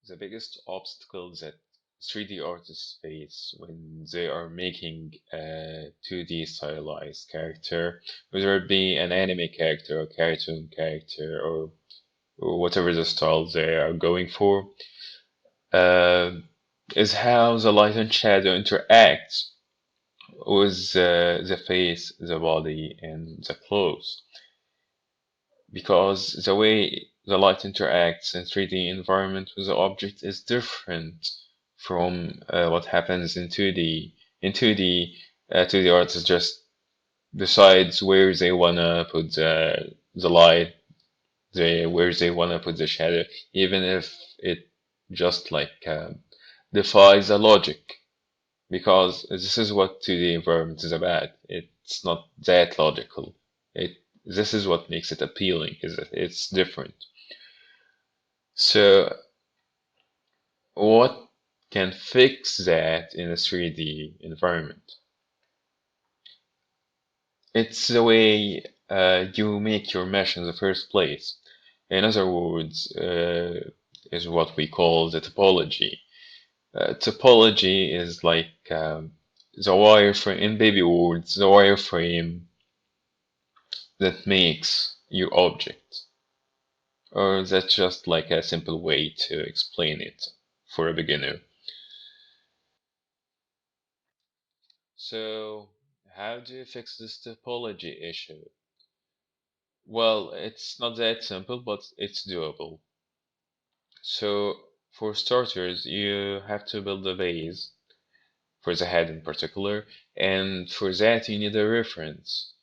the biggest obstacle that 3D artists face when they are making a 2D stylized character, whether it be an anime character or cartoon character or whatever the style they are going for, uh, is how the light and shadow interact with the face, the body, and the clothes. Because the way the light interacts in 3D environment with the object is different from what happens in 2D. In 2D, 2D artists just decides where they wanna put the light, where they wanna put the shadow, even if it just like defies the logic. Because this is what 2D environment is about. It's not that logical. This is what makes it appealing, is that it's different. So what can fix that in a 3D environment? It's the way you make your mesh in the first place. In other words, is what we call the topology. Topology is like the wireframe, in baby words, the wireframe that makes your object. Or that's just like a simple way to explain it for a beginner. So, how do you fix this topology issue? Well, it's not that simple, but it's doable. So, for starters, you have to build a base for the head in particular, and for that you need a reference.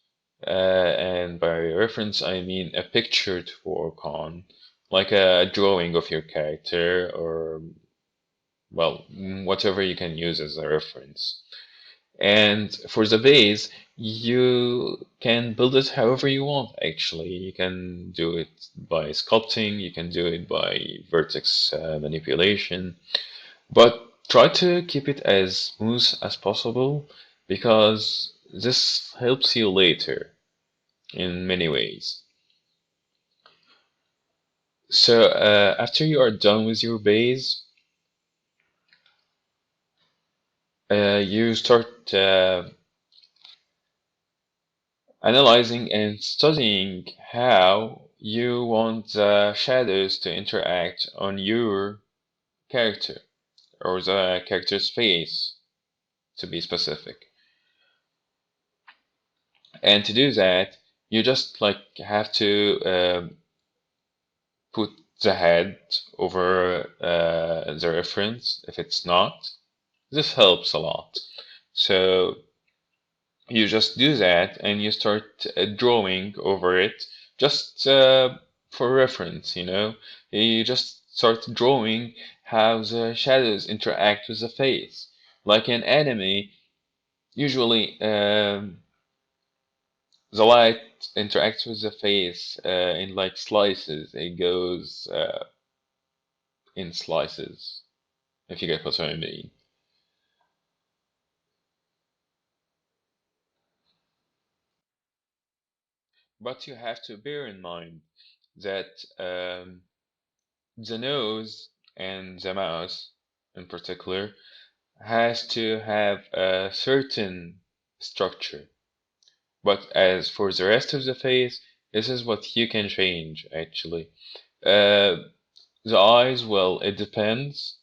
And by reference, I mean a picture to work on, like a drawing of your character, or, well, whatever you can use as a reference. And for the base, you can build it however you want, actually. You can do it by sculpting, you can do it by vertex manipulation, but try to keep it as smooth as possible because this helps you later in many ways. So after you are done with your base, you start analyzing and studying how you want the shadows to interact on your character or the character's face, to be specific. And to do that, you just like have to put the head over the reference if it's not. This helps a lot. So you just do that and you start drawing over it just for reference, you know. You just start drawing how the shadows interact with the face. Like in anime, usually the light interacts with the face in like slices. It goes in slices, if you get what I mean. But you have to bear in mind that the nose and the mouth, in particular, has to have a certain structure. But as for the rest of the face, this is what you can change, actually. Uh, the eyes, well, it depends.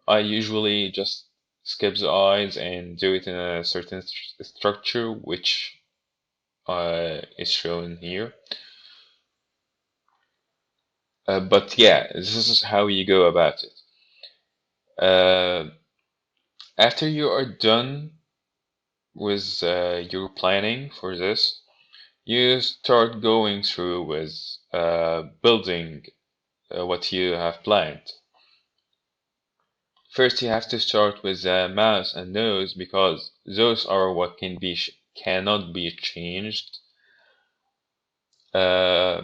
I usually just skip the eyes and do it in a certain structure, which is shown here. But yeah, this is how you go about it. Uh, after you are done with your planning for this, you start going through with building what you have planned. First, you have to start with the mouth and nose because those are what cannot be changed. Uh,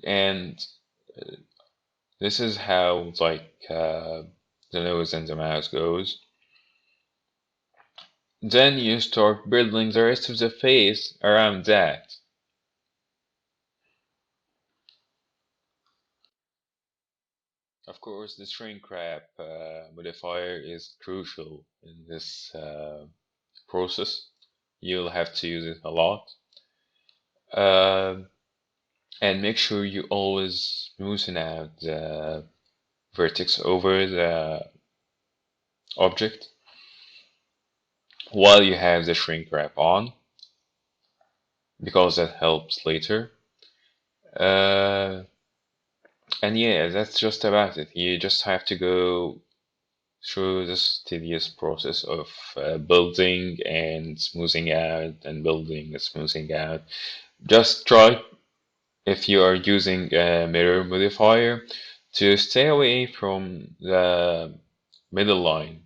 and this is how like the nose and the mouth goes. Then you start building the rest of the face around that. Of course, the shrink wrap modifier is crucial in this process. You'll have to use it a lot. And make sure you always smoothen out the vertex over the object while you have the shrink wrap on, because that helps later. Uh, and yeah, that's just about it. You just have to go through this tedious process of building and smoothing out and building and smoothing out. Just try, if you are using a mirror modifier, to stay away from the middle line,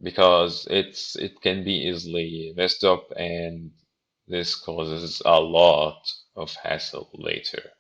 because it can be easily messed up, and this causes a lot of hassle later.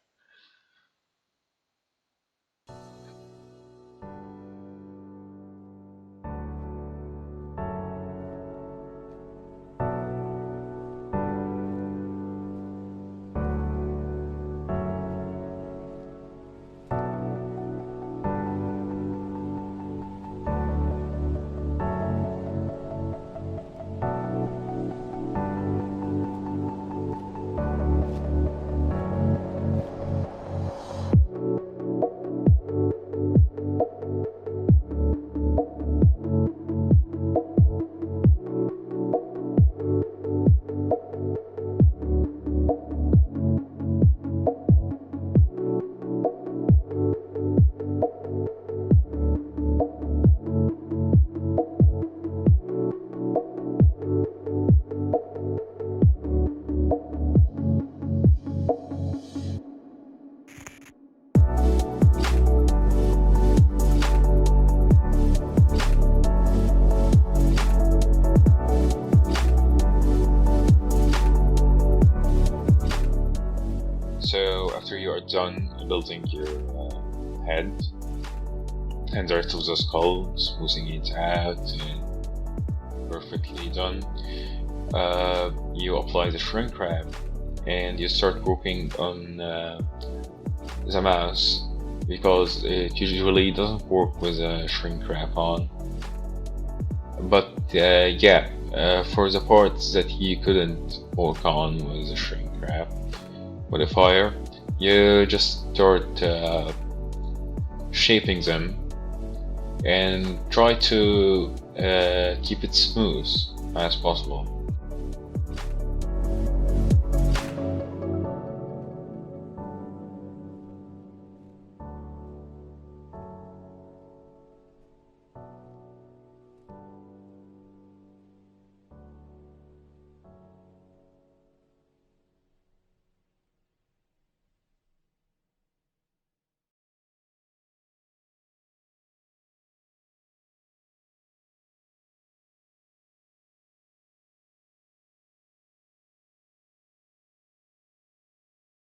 So after you are done building your head and the rest of the skull, smoothing it out and perfectly done, you apply the shrink wrap and you start working on the mouse, because it usually doesn't work with a shrink wrap on. But yeah, for the parts that you couldn't work on with the shrink wrap modifier, you just start shaping them and try to keep it smooth as possible.